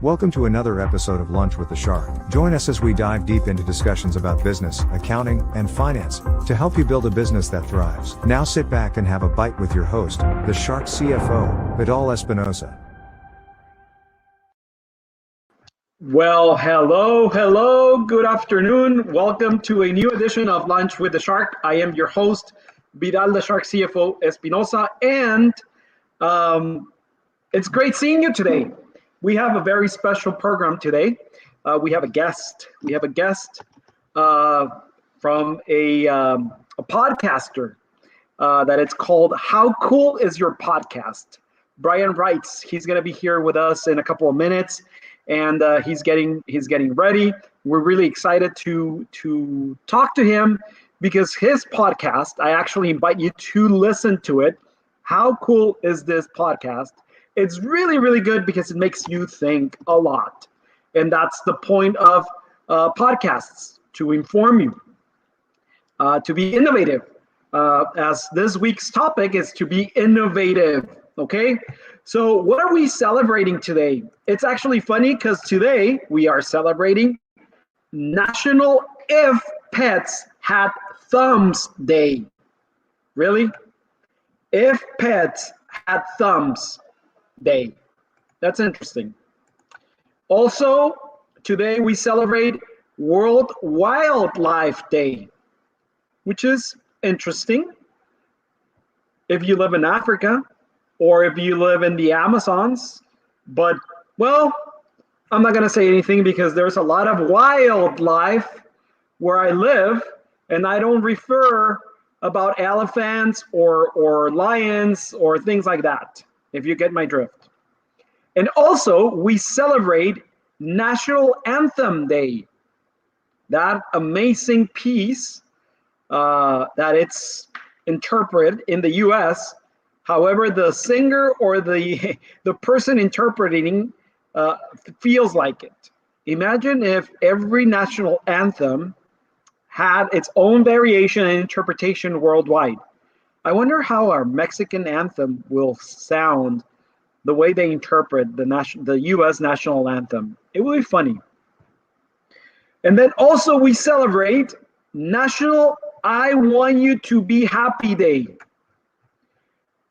Welcome to another episode of Lunch with the Shark. Join us as we dive deep into discussions about business, accounting, and finance to help you build a business that thrives. Now sit back and have a bite with your host, the Shark CFO, VIdal Espinosa. Well, hello, good afternoon. Welcome to a new edition of Lunch with the Shark. I am your host, VIdal, the Shark CFO, Espinosa, and it's great seeing you today. We have a very special program today. We have a guest. We have a guest from a podcaster that it's called How Cool Is Your Podcast? Brian Reitz. He's going to be here with us in a couple of minutes, and he's getting ready. We're really excited to talk to him because his podcast, I actually invite you to listen to it. How cool is this podcast? It's really, really good because it makes you think a lot. And that's the point of podcasts, to inform you, to be innovative. As this week's topic is to be innovative, okay? So what are we celebrating today? It's actually funny because today we are celebrating National If Pets Had Thumbs Day. Really? If Pets Had Thumbs Day. That's interesting. Also, today we celebrate World Wildlife Day, which is interesting. If you live in Africa or if you live in the Amazons, but, well, I'm not going to say anything because there's a lot of wildlife where I live, and I don't refer about elephants or lions or things like that, if you get my drift. And also, we celebrate National Anthem Day. That amazing piece that it's interpreted in the US. However, the singer or the person interpreting feels like it. Imagine if every national anthem had its own variation and interpretation worldwide. I wonder how our Mexican anthem will sound the way they interpret the U.S. national anthem. It will be funny. And then also we celebrate National I Want You to Be Happy Day.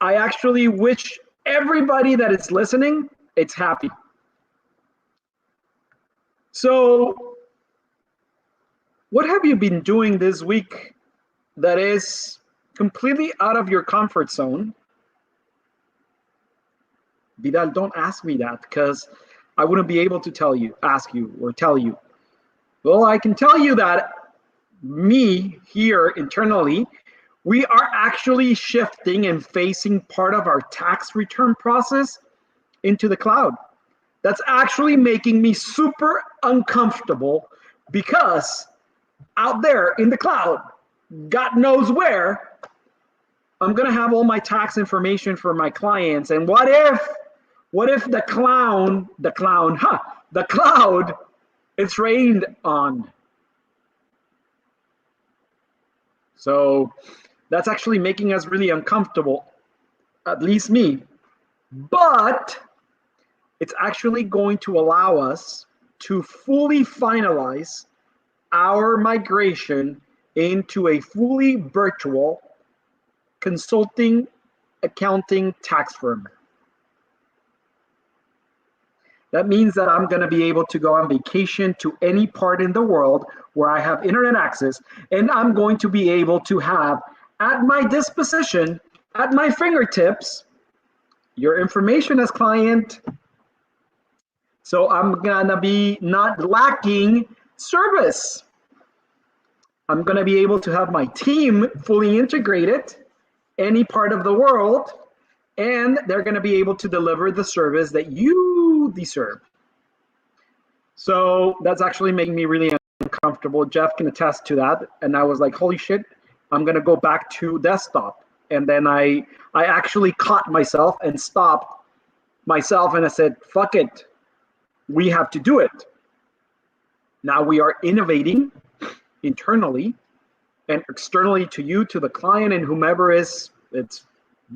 I actually wish everybody that is listening, it's happy. So, what have you been doing this week that is completely out of your comfort zone? VIdal, don't ask me that because I wouldn't be able to ask you or tell you. Well, I can tell you that me here internally, we are actually shifting and facing part of our tax return process into the cloud. That's actually making me super uncomfortable because out there in the cloud, God knows where, I'm going to have all my tax information for my clients. And what if the cloud, it's rained on? So that's actually making us really uncomfortable, at least me. But it's actually going to allow us to fully finalize our migration into a fully virtual consulting, accounting, tax firm. That means that I'm going to be able to go on vacation to any part in the world where I have internet access, and I'm going to be able to have at my disposition, at my fingertips, your information as client. So I'm going to be not lacking service. I'm going to be able to have my team fully integrated any part of the world, and they're going to be able to deliver the service that you deserve. So that's actually making me really uncomfortable. Jeff can attest to that. And I was like, holy shit, I'm going to go back to desktop. And then I actually caught myself and stopped myself, and I said, fuck it. We have to do it. Now we are innovating internally and externally to you, to the client, and whomever it's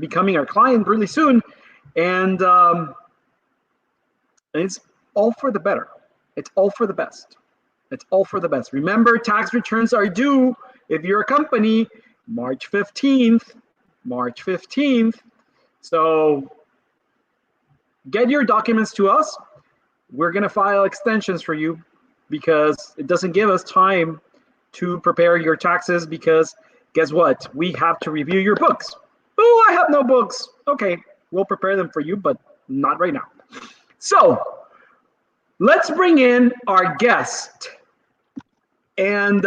becoming our client really soon. And it's all for the better. It's all for the best. It's all for the best. Remember, tax returns are due if you're a company March 15th. March 15th. So get your documents to us. We're going to file extensions for you because it doesn't give us time to prepare your taxes because guess what? We have to review your books. Oh, I have no books. Okay, we'll prepare them for you, but not right now. So let's bring in our guest and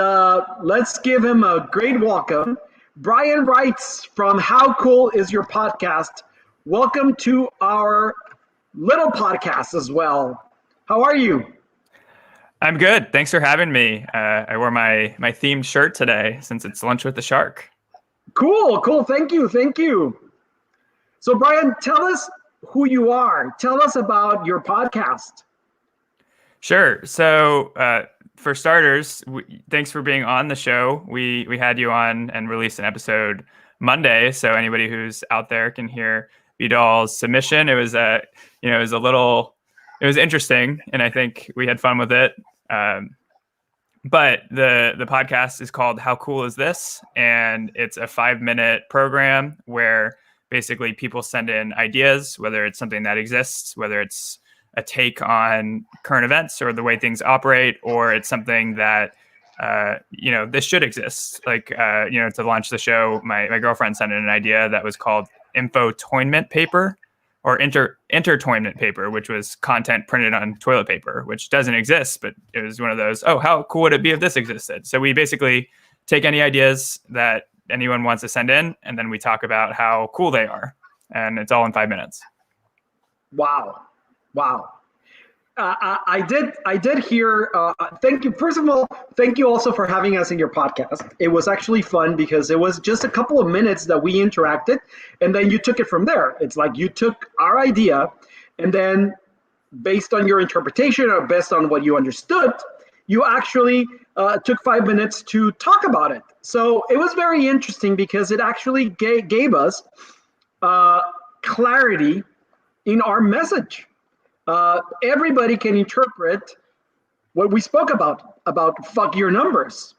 let's give him a great welcome. Brian Reitz from How Cool Is Your Podcast. Welcome to our little podcast as well. How are you? I'm good. Thanks for having me. I wore my themed shirt today since it's Lunch with the Shark. Cool. Thank you. So Brian, tell us who you are. Tell us about your podcast. Sure. So for starters, thanks for being on the show. We had you on and released an episode Monday, so anybody who's out there can hear VIdal's submission. It was it was interesting, and I think we had fun with it. But the podcast is called How Cool Is This? And it's a 5-minute program where basically people send in ideas, whether it's something that exists, whether it's a take on current events or the way things operate, or it's something that, this should exist. Like, to launch the show, my girlfriend sent in an idea that was called infotoinment paper or intertoinment paper, which was content printed on toilet paper, which doesn't exist, but it was one of those, oh, how cool would it be if this existed? So we basically take any ideas that anyone wants to send in, and then we talk about how cool they are. And it's all in 5 minutes. Wow. I did hear, thank you. First of all, thank you also for having us in your podcast. It was actually fun because it was just a couple of minutes that we interacted and then you took it from there. It's like you took our idea and then based on your interpretation or based on what you understood, you actually took 5 minutes to talk about it. So it was very interesting because it actually gave us clarity in our message. Everybody can interpret what we spoke about fuck your numbers.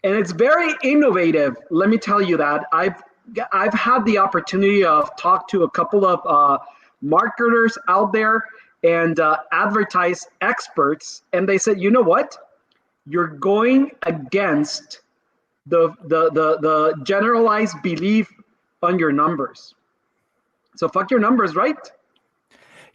And it's very innovative. Let me tell you that. I've had the opportunity of talk to a couple of marketers out there and advertise experts. And they said, you know what? You're going against the generalized belief on your numbers. So fuck your numbers, right?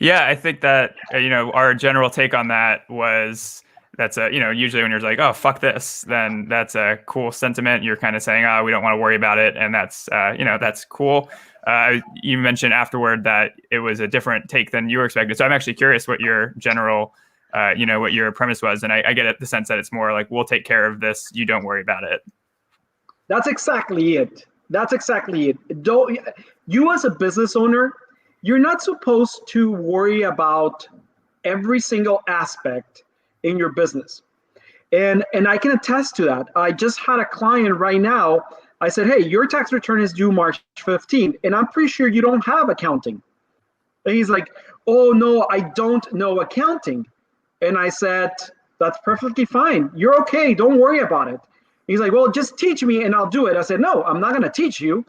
Yeah, I think that, our general take on that was that's usually when you're like, oh, fuck this, then that's a cool sentiment. You're kind of saying, oh, we don't want to worry about it. And that's, that's cool. You mentioned afterward that it was a different take than you were expecting. So I'm actually curious what your general, what your premise was. And I get the sense that it's more like, we'll take care of this. You don't worry about it. That's exactly it. You as a business owner, you're not supposed to worry about every single aspect in your business. And I can attest to that. I just had a client right now. I said, hey, your tax return is due March 15th, and I'm pretty sure you don't have accounting. And he's like, oh, no, I don't know accounting. And I said, that's perfectly fine. You're okay. Don't worry about it. He's like, well, just teach me and I'll do it. I said, no, I'm not going to teach you.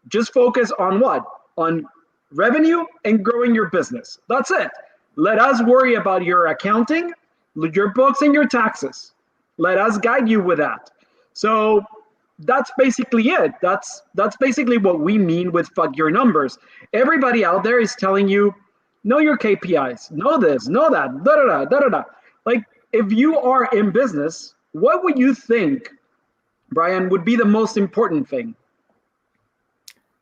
Just focus on what? On revenue and growing your business. That's it. Let us worry about your accounting, your books, and your taxes. Let us guide you with that. So that's basically it. That's basically what we mean with fuck your numbers. Everybody out there is telling you, know your KPIs, know this, know that, da-da-da. Like, if you are in business, what would you think, Brian, would be the most important thing?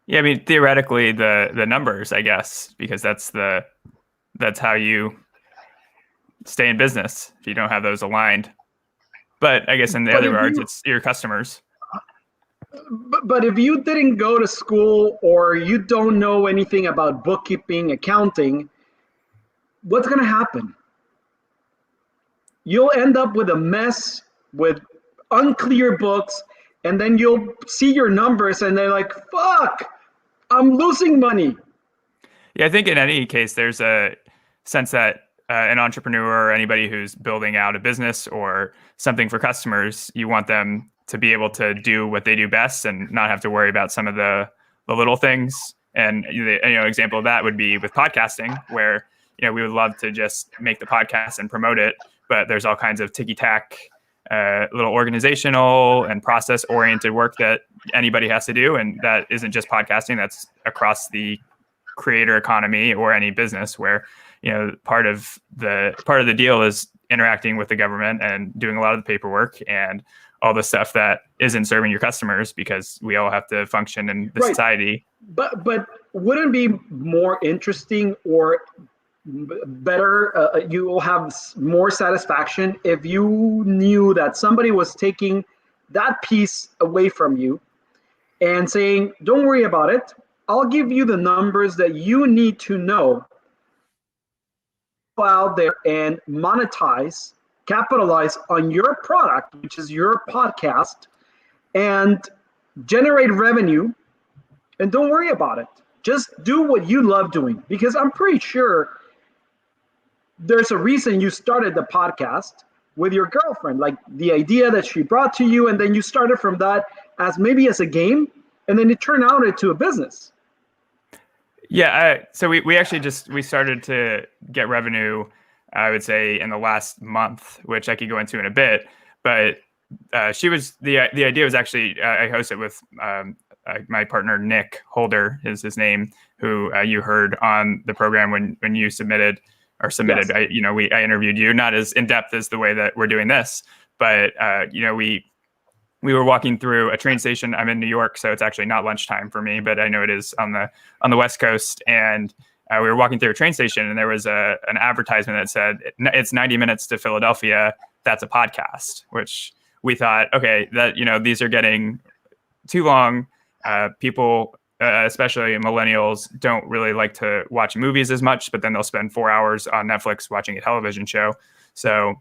Yeah, I mean, theoretically, the numbers, I guess, because that's how you stay in business if you don't have those aligned. But I guess in the other regards, it's your customers. But if you didn't go to school or you don't know anything about bookkeeping, accounting, what's going to happen? You'll end up with a mess with unclear books, and then you'll see your numbers and they're like, fuck, I'm losing money. Yeah, I think in any case, there's a sense that an entrepreneur or anybody who's building out a business or something for customers, you want them to be able to do what they do best and not have to worry about some of the little things. And example of that would be with podcasting, where we would love to just make the podcast and promote it, but there's all kinds of ticky-tack, little organizational and process-oriented work that anybody has to do, and that isn't just podcasting. That's across the creator economy or any business where part of the deal is interacting with the government and doing a lot of the paperwork and all the stuff that isn't serving your customers, because we all have to function in the society. But wouldn't it be more interesting or better, you will have more satisfaction if you knew that somebody was taking that piece away from you and saying, don't worry about it, I'll give you the numbers that you need to know, go out there and monetize, capitalize on your product, which is your podcast, and generate revenue, and don't worry about it. Just do what you love doing, because I'm pretty sure there's a reason you started the podcast with your girlfriend, like the idea that she brought to you, and then you started from that as maybe as a game, and then it turned out into a business. Yeah, so we actually we started to get revenue, I would say, in the last month, which I could go into in a bit. But the idea was actually, I hosted with my partner Nick Holder is his name, who you heard on the program when you submitted. Yes. I interviewed you, not as in depth as the way that we're doing this, but we were walking through a train station. I'm in New York, so it's actually not lunchtime for me, but I know it is on the West Coast. And we were walking through a train station, and there was an advertisement that said it's 90 minutes to Philadelphia. That's a podcast, which we thought, okay, that these are getting too long. People, especially millennials, don't really like to watch movies as much, but then they'll spend 4 hours on Netflix watching a television show. So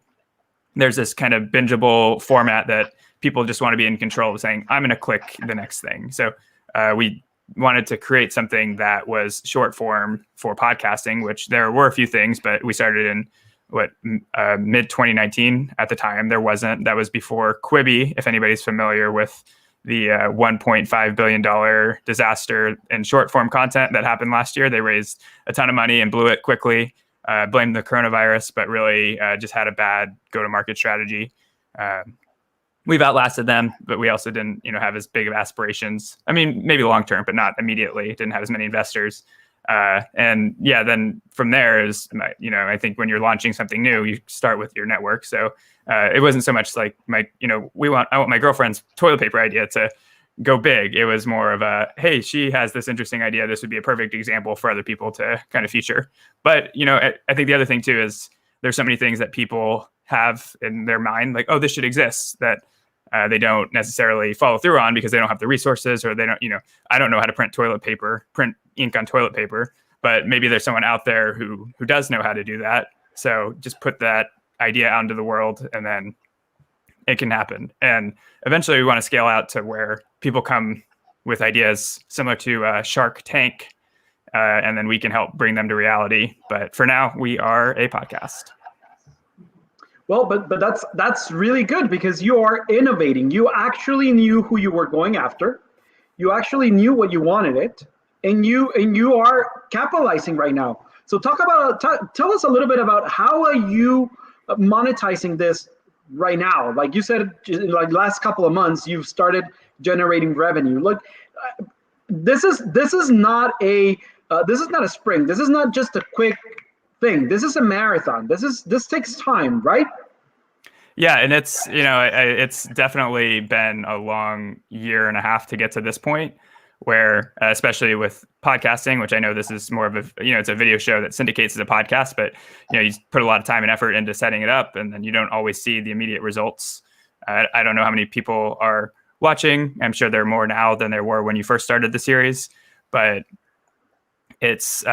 there's this kind of bingeable format that people just want to be in control of, saying, I'm going to click the next thing. So we wanted to create something that was short form for podcasting, which there were a few things, but we started in mid 2019 at the time. That was before Quibi, if anybody's familiar with the $1.5 billion disaster in short form content that happened last year. They raised a ton of money and blew it quickly, blamed the coronavirus, but really just had a bad go-to-market strategy. We've outlasted them, but we also didn't, have as big of aspirations. I mean, maybe long-term, but not immediately. Didn't have as many investors. Then from there is, I think when you're launching something new, you start with your network. So it wasn't so much like I want my girlfriend's toilet paper idea to go big. It was more of a, hey, she has this interesting idea. This would be a perfect example for other people to kind of feature. But, I think the other thing too is there's so many things that people have in their mind, like, oh, this should exist, that they don't necessarily follow through on because they don't have the resources, or they don't, I don't know how to print ink on toilet paper, but maybe there's someone out there who does know how to do that. So just put that idea out into the world, and then it can happen. And eventually we want to scale out to where people come with ideas similar to Shark Tank, and then we can help bring them to reality. But for now, we are a podcast. Well, but that's really good, because you are innovating. You actually knew who you were going after. You actually knew what you wanted it, and you are capitalizing right now. So tell us a little bit about how are you monetizing this right now. Like you said, like last couple of months, you've started generating revenue. Look, this is not a sprint. This is not just a quick thing. This is a marathon. This takes time, right? Yeah, and it's definitely been a long year and a half to get to this point, where especially with podcasting, which I know this is more of a, it's a video show that syndicates as a podcast, but you put a lot of time and effort into setting it up, and then you don't always see the immediate results. I don't know how many people are watching. I'm sure there are more now than there were when you first started the series, but it's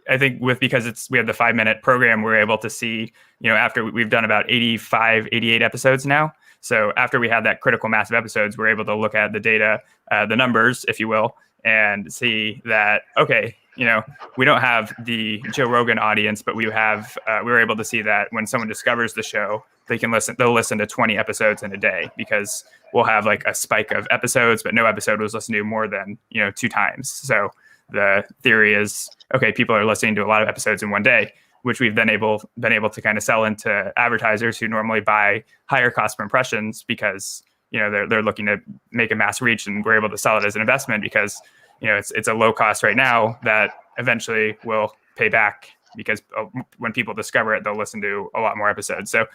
I think because we have the 5-minute program, we're able to see, after we've done about 88 episodes now. So after we had that critical mass of episodes, we're able to look at the data, the numbers, if you will, and see that, okay, we don't have the Joe Rogan audience, but we were able to see that when someone discovers the show, they'll listen to 20 episodes in a day, because we'll have like a spike of episodes, but no episode was listened to more than, 2 times. So the theory is, okay, people are listening to a lot of episodes in one day, which we've then been able to kind of sell into advertisers who normally buy higher cost per impressions, because, they're looking to make a mass reach, and we're able to sell it as an investment because, it's a low cost right now that eventually will pay back, because when people discover it, they'll listen to a lot more episodes. So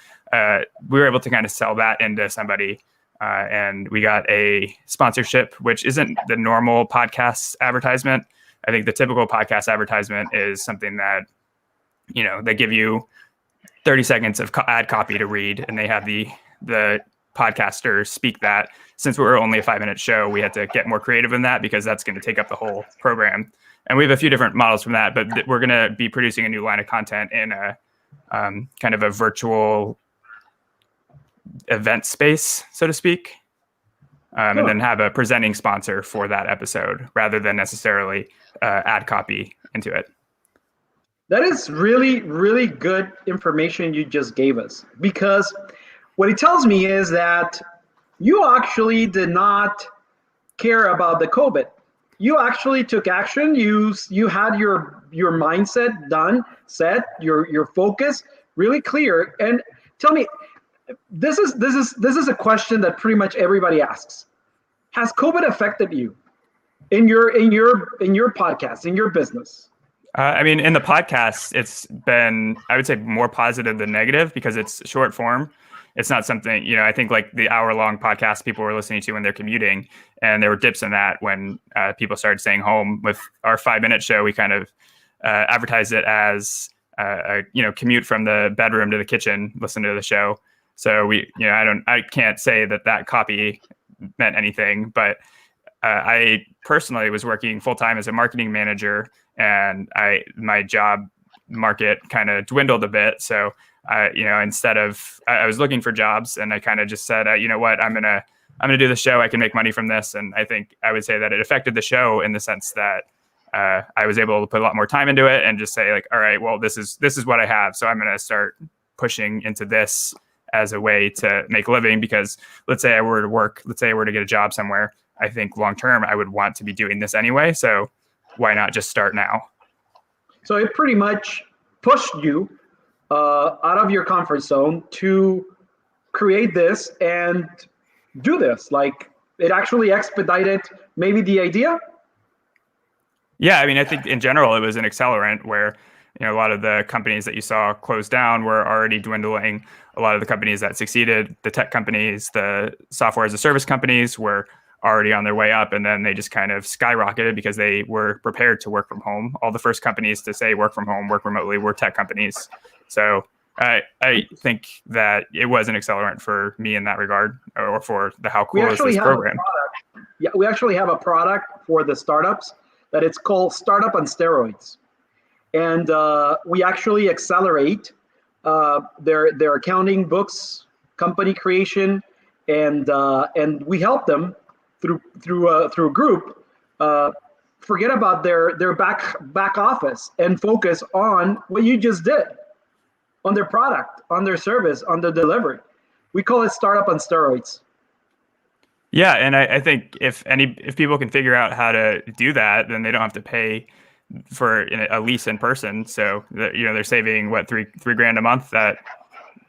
we were able to kind of sell that into somebody, and we got a sponsorship, which isn't the normal podcast advertisement. I think the typical podcast advertisement is something that, they give you 30 seconds of ad copy to read, and they have the podcaster speak that. Since we were only a 5-minute show, we had to get more creative in that, because that's going to take up the whole program. And we have a few different models from that, but we're going to be producing a new line of content in a kind of a virtual event space, so to speak. And then have a presenting sponsor for that episode, rather than necessarily ad copy into it. That is really, really good information you just gave us, because what it tells me is that you actually did not care about the COVID. You actually took action. You had your mindset done, set your focus really clear. And tell me, this is a question that pretty much everybody asks. Has COVID affected you in your podcast, in your business? In the podcast, it's been, I would say, more positive than negative, because it's short form. It's not something, I think like the hour-long podcast people were listening to when they're commuting, and there were dips in that when people started staying home. With our 5-minute show, we kind of advertised it as a commute from the bedroom to the kitchen, listen to the show. So I can't say that copy meant anything, but I personally was working full-time as a marketing manager, and my job market kind of dwindled a bit. So instead of, I was looking for jobs, and I kind of just said, you know what, I'm gonna do the show. I can make money from this. And I think I would say that it affected the show in the sense that I was able to put a lot more time into it, and just say like, all right, well, this is what I have. So I'm going to start pushing into this as a way to make a living, because let's say I were to get a job somewhere, I think long-term, I would want to be doing this anyway. So why not just start now? So it pretty much pushed you out of your comfort zone to create this and do this. Like, it actually expedited maybe the idea. Yeah, I think in general, it was an accelerant where, a lot of the companies that you saw close down were already dwindling. A lot of the companies that succeeded, the tech companies, the software as a service companies, were already on their way up, and then they just kind of skyrocketed because they were prepared to work from home. All the first companies to say work from home, work remotely, were tech companies. So I think that it was an accelerant for me in that regard, or for the How Cool Is This program. We actually have a product for the startups that it's called Startup on Steroids. And we actually accelerate their accounting, books, company creation, and we help them through a group forget about their back office and focus on what you just did, on their product, on their service, on the delivery. We call it Startup on Steroids. Yeah, and I think if people can figure out how to do that, then they don't have to pay for a lease in person. So they're saving $3,000 a month. That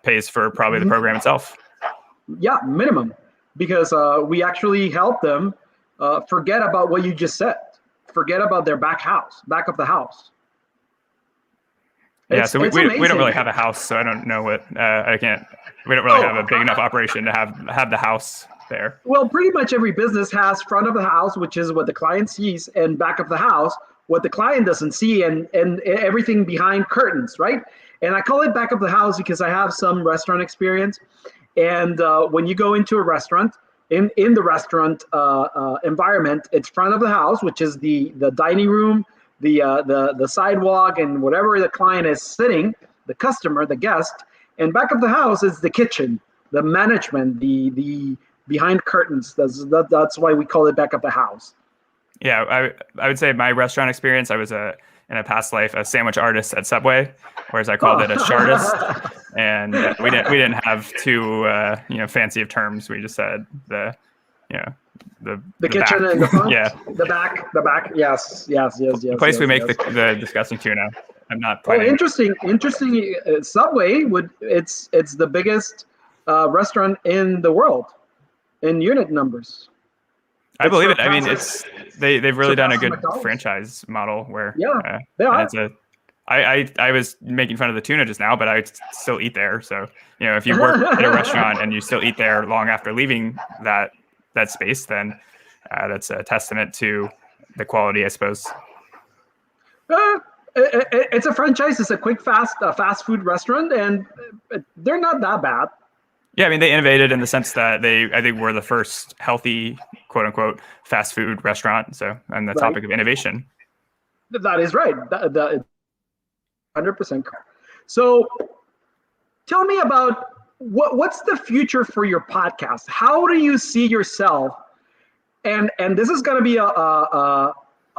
pays for probably the program itself. Yeah, minimum, because we actually help them forget about what you just said. Forget about their back of the house. Yeah, so we don't really have a house, so I don't know what we don't really have a big enough operation to have the house there. Well, pretty much every business has front of the house, which is what the client sees, and back of the house, what the client doesn't see, and everything behind curtains, right? And I call it back of the house because I have some restaurant experience. And when you go into a restaurant, in the restaurant environment, it's front of the house, which is the dining room, the sidewalk, and whatever the client is sitting, the customer, the guest. And back of the house is the kitchen, the management, the behind curtains. That's why we call it back of the house. Yeah, I would say my restaurant experience, I was in a past life a sandwich artist at Subway, whereas I called it a shardist, and we didn't have too fancy of terms. We just said the kitchen back. and the front. Yeah, the back. Yes. the place we make the disgusting tuna. I'm not planning. Interesting. Subway it's the biggest restaurant in the world in unit numbers. I believe it. I mean, they've really done a good McDonald's franchise model where they are. I was making fun of the tuna just now, but I still eat there. So if you work at a restaurant and you still eat there long after leaving that space, then that's a testament to the quality, I suppose. It's a franchise. It's a quick, fast food restaurant, and they're not that bad. Yeah, I mean, they innovated in the sense that I think, were the first healthy, quote unquote, fast food restaurant. So, on the topic of innovation. That is right. 100% correct. So, tell me about what's the future for your podcast? How do you see yourself? And this is going to be a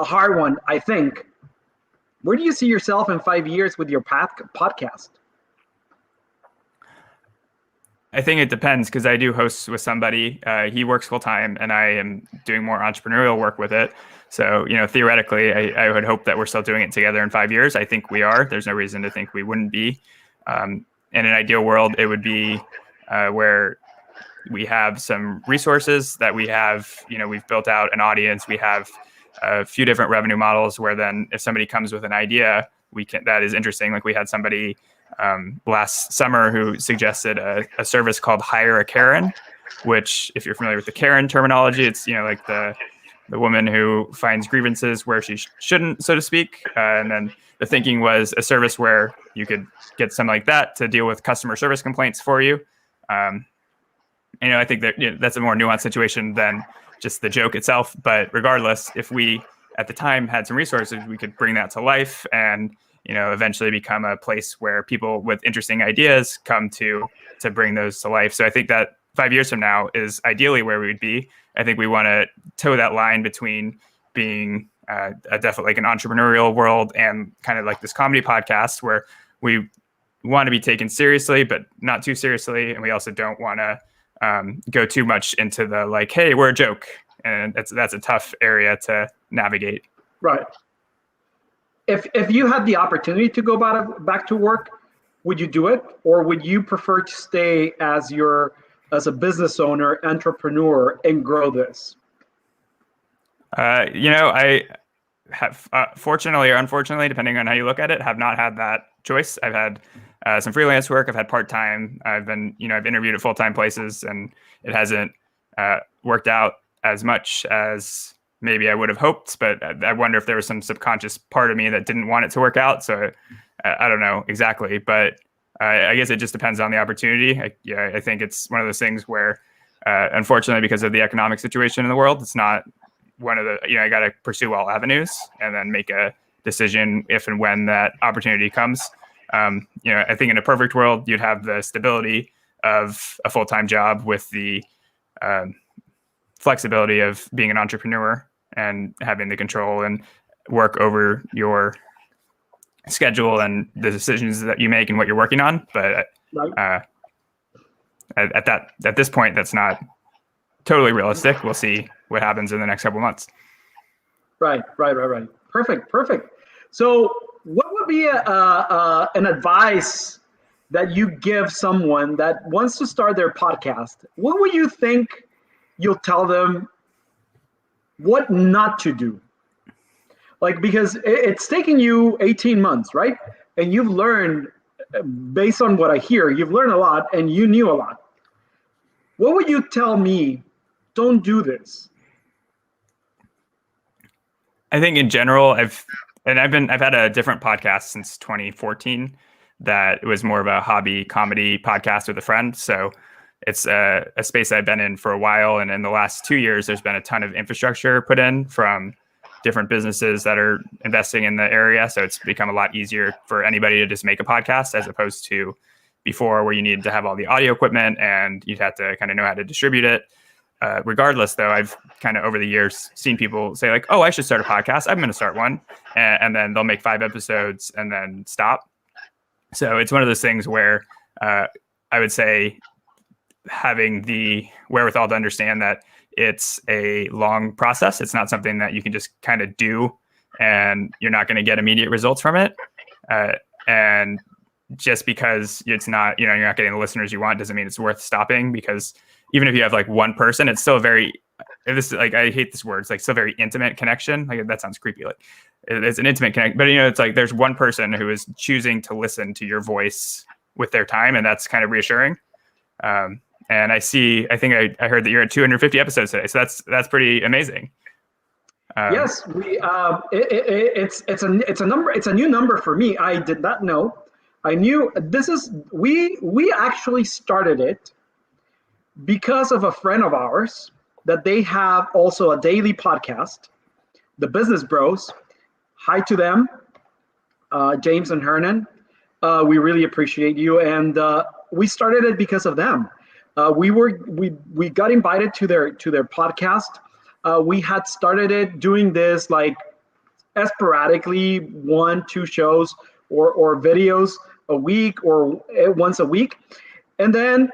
hard one, I think. Where do you see yourself in 5 years with your podcast? I think it depends, because I do host with somebody. He works full time, and I am doing more entrepreneurial work with it. So, theoretically, I would hope that we're still doing it together in 5 years. I think we are. There's no reason to think we wouldn't be. In an ideal world, it would be where we have some resources that we have. We've built out an audience. We have a few different revenue models where then if somebody comes with an idea, that is interesting. Like we had somebody last summer who suggested a service called Hire a Karen, which, if you're familiar with the Karen terminology, it's like the woman who finds grievances where she shouldn't, so to speak. And then the thinking was a service where you could get something like that to deal with customer service complaints for you. I think that that's a more nuanced situation than just the joke itself. But regardless, if we at the time had some resources, we could bring that to life and eventually become a place where people with interesting ideas come to bring those to life. So I think that 5 years from now is ideally where we would be. I think we want to toe that line between being definitely like an entrepreneurial world and kind of like this comedy podcast where we want to be taken seriously, but not too seriously. And we also don't want to go too much into the like, hey, we're a joke. And that's a tough area to navigate. Right. If you had the opportunity to go back to work, would you do it? Or would you prefer to stay as a business owner, entrepreneur, and grow this? I have, fortunately or unfortunately, depending on how you look at it, have not had that choice. I've had some freelance work. I've had part-time. I've interviewed at full-time places, and it hasn't worked out as much as maybe I would have hoped, but I wonder if there was some subconscious part of me that didn't want it to work out. So I don't know exactly, but I guess it just depends on the opportunity. I think it's one of those things where, unfortunately, because of the economic situation in the world, it's not one of the, I got to pursue all avenues and then make a decision if and when that opportunity comes. I think in a perfect world, you'd have the stability of a full-time job with the flexibility of being an entrepreneur and having the control and work over your schedule and the decisions that you make and what you're working on. But at this point, that's not totally realistic. We'll see what happens in the next couple of months. Right. Perfect. So what would be an advice that you give someone that wants to start their podcast? What would you think you'll tell them what not to do? Like, because it's taking you 18 months, right? And you've learned, based on what I hear, you've learned a lot and you knew a lot. What would you tell me? Don't do this. I think in general, I've had a different podcast since 2014 that was more of a hobby comedy podcast with a friend. So it's a space I've been in for a while. And in the last 2 years, there's been a ton of infrastructure put in from different businesses that are investing in the area. So it's become a lot easier for anybody to just make a podcast as opposed to before where you needed to have all the audio equipment and you'd have to kind of know how to distribute it. regardless, though, I've kind of over the years seen people say like, oh, I should start a podcast. I'm going to start one. And then they'll make 5 episodes and then stop. So it's one of those things where I would say having the wherewithal to understand that it's a long process. It's not something that you can just kind of do and you're not going to get immediate results from it. And just because it's not, you're not getting the listeners you want doesn't mean it's worth stopping, because even if you have like one person, it's still I hate this word. It's like still very intimate connection. Like that sounds creepy. Like it's an intimate connection, but it's like there's one person who is choosing to listen to your voice with their time. And that's kind of reassuring. And I think I heard that you're at 250 episodes today. So that's pretty amazing. Yes, it's a number. It's a new number for me. I did not know. I knew we actually started it because of a friend of ours that they have also a daily podcast, the Business Bros. Hi to them, James and Hernan. We really appreciate you, and we started it because of them. We got invited to their podcast. We had started it doing this like sporadically, 1-2 shows or videos a week or once a week. And then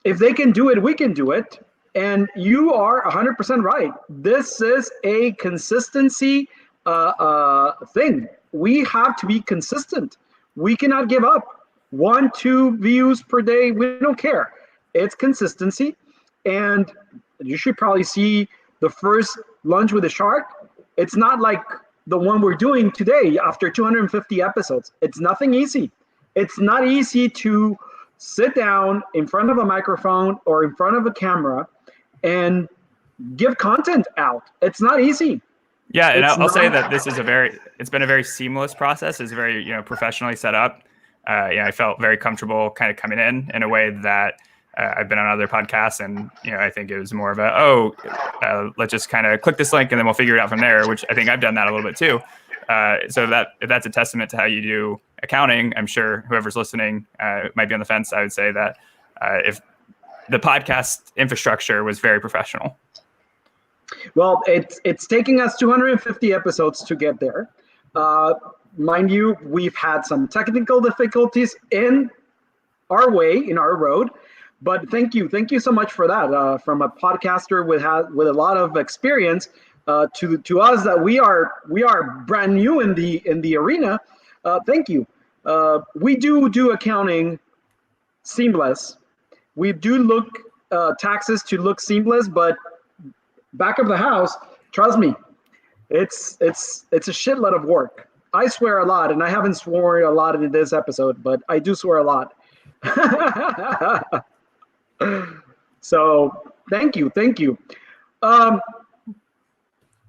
if they can do it, we can do it. And you are 100% right. This is a consistency thing. We have to be consistent. We cannot give up. 1-2 views per day, we don't care. It's consistency. And you should probably see the first Lunch with a Shark. It's not like the one we're doing today after 250 episodes. It's nothing easy. It's not easy to sit down in front of a microphone or in front of a camera and give content out. It's not easy. Yeah, and I'll say that this is it's been a very seamless process. It's very, professionally set up. I felt very comfortable kind of coming in a way that I've been on other podcasts, and I think it was more of let's just kind of click this link and then we'll figure it out from there, which I think I've done that a little bit too. So if that's a testament to how you do accounting, I'm sure whoever's listening might be on the fence. I would say that if the podcast infrastructure was very professional. Well, it's taking us 250 episodes to get there. Mind you, we've had some technical difficulties in our road. But thank you so much for that. From a podcaster with a lot of experience to us that we are brand new in the arena. Thank you. We do accounting seamless. We do look taxes to look seamless, but back of the house, trust me, it's a shitload of work. I swear a lot, and I haven't sworn a lot in this episode, but I do swear a lot. So thank you.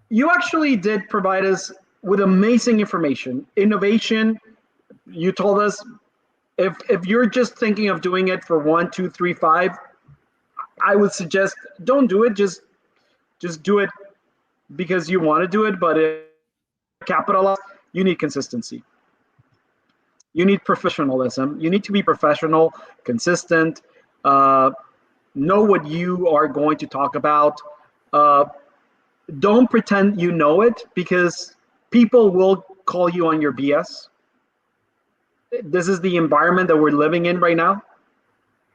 You actually did provide us with amazing information, innovation. You told us if you're just thinking of doing it for 1, 2, 3, 5, I would suggest don't do it. Just do it because you want to do it. But if capitalize, you need consistency. You need professionalism. You need to be professional, consistent. Know what you are going to talk about. Don't pretend you know it, because people will call you on your BS. This is the environment that we're living in right now.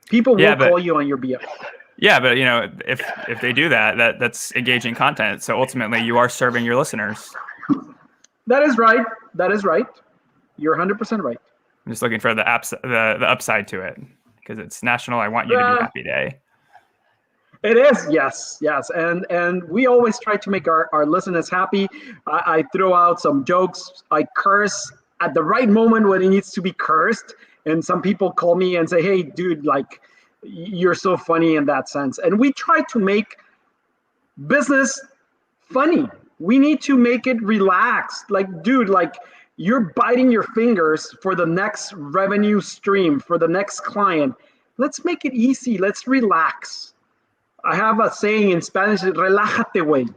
People will call you on your BS. Yeah, but if they do that's engaging content. So ultimately, you are serving your listeners. That is right. You're 100% right. I'm just looking for the upside to it, because it's National I Want You to Be Happy Day. It is, yes. And we always try to make our listeners happy. I throw out some jokes. I curse at the right moment when it needs to be cursed. And some people call me and say, hey, dude, like, you're so funny in that sense. And we try to make business funny. We need to make it relaxed. Like, dude, like, you're biting your fingers for the next revenue stream, for the next client. Let's make it easy. Let's relax. I have a saying in Spanish, relájate, güey.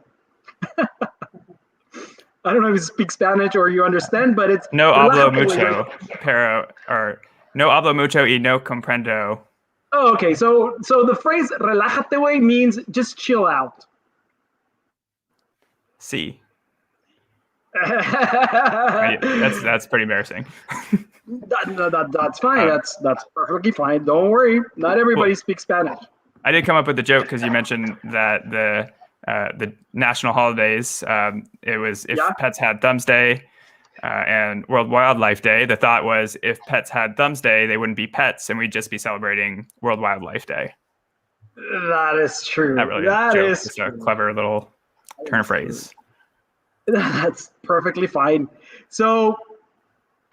I don't know if you speak Spanish or you understand, but it's no hablo mucho, pero, or no hablo mucho y no comprendo. Oh, okay. So the phrase "relájate, güey" means just chill out. C. That's pretty embarrassing. That's fine. That's perfectly fine. Don't worry. Not everybody speaks Spanish. I did come up with the joke because you mentioned that the national holidays. It was if pets had thumbs day and World Wildlife Day. The thought was if pets had thumbs day, they wouldn't be pets, and we'd just be celebrating World Wildlife Day. That is true. Not really that a joke. is it's a clever little turn of phrase. That's perfectly fine. So,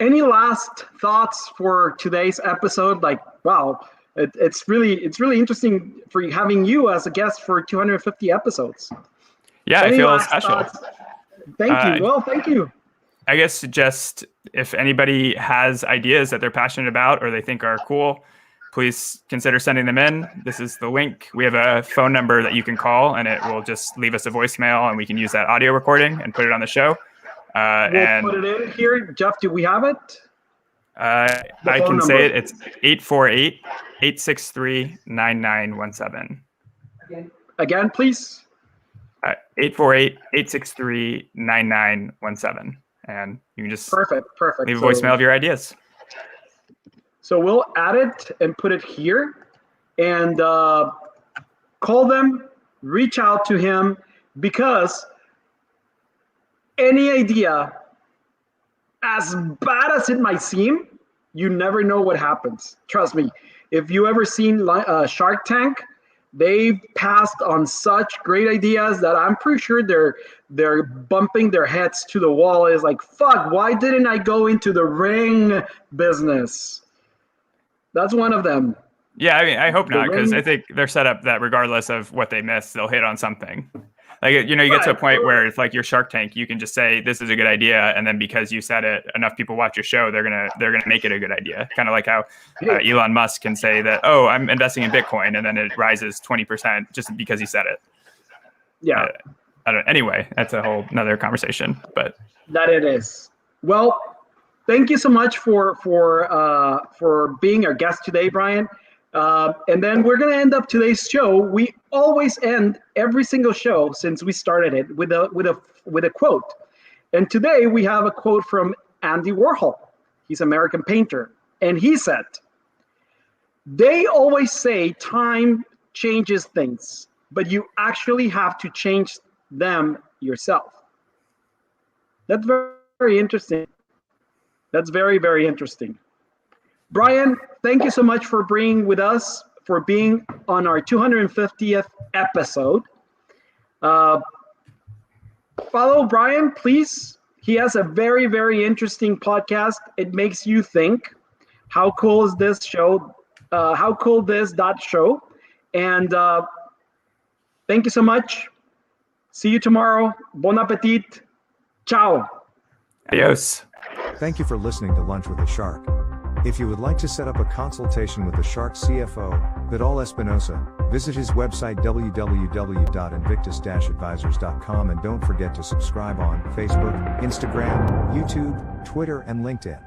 any last thoughts for today's episode? Like, wow, it's really interesting for having you as a guest for 250 episodes. Yeah, I feel special. Thoughts? Thank you. Well, thank you. I guess just if anybody has ideas that they're passionate about or they think are cool, please consider sending them in. This is the link. We have a phone number that you can call, and it will just leave us a voicemail, and we can use that audio recording and put it on the show. We'll put it in here. Jeff, do we have it? I can say it. It's 848-863-9917. Again, please. 848-863-9917. And you can just perfect. Leave a voicemail of your ideas. So we'll add it and put it here and call them, reach out to him, because any idea, as bad as it might seem, you never know what happens. Trust me. If you ever seen Shark Tank, they've passed on such great ideas that I'm pretty sure they're bumping their heads to the wall. It's like, fuck, why didn't I go into the ring business? That's one of them. Yeah, I mean, I hope not, because I think they're set up that regardless of what they miss, they'll hit on something. Like, you get to a point where it's like your Shark Tank, you can just say this is a good idea, and then because you said it, enough people watch your show, they're gonna make it a good idea. Kind of like how Elon Musk can say that, oh, I'm investing in Bitcoin, and then it rises 20% just because he said it. Yeah. Anyway, that's a whole nother conversation, but that it is. Well, thank you so much for being our guest today, Brian. And then we're going to end up today's show. We always end every single show since we started it with a quote. And today we have a quote from Andy Warhol. He's an American painter. And he said, "They always say time changes things, but you actually have to change them yourself." That's very, very interesting. That's very, very interesting. Brian, thank you so much for being with us, for being on our 250th episode. Follow Brian, please. He has a very, very interesting podcast. It makes you think. How cool is this show? How cool this .show. And thank you so much. See you tomorrow. Bon appetit. Ciao. Adios. Thank you for listening to Lunch with a Shark. If you would like to set up a consultation with the Shark CFO, VIdal Espinosa, visit his website www.invictus-advisors.com, and don't forget to subscribe on Facebook, Instagram, YouTube, Twitter, and LinkedIn.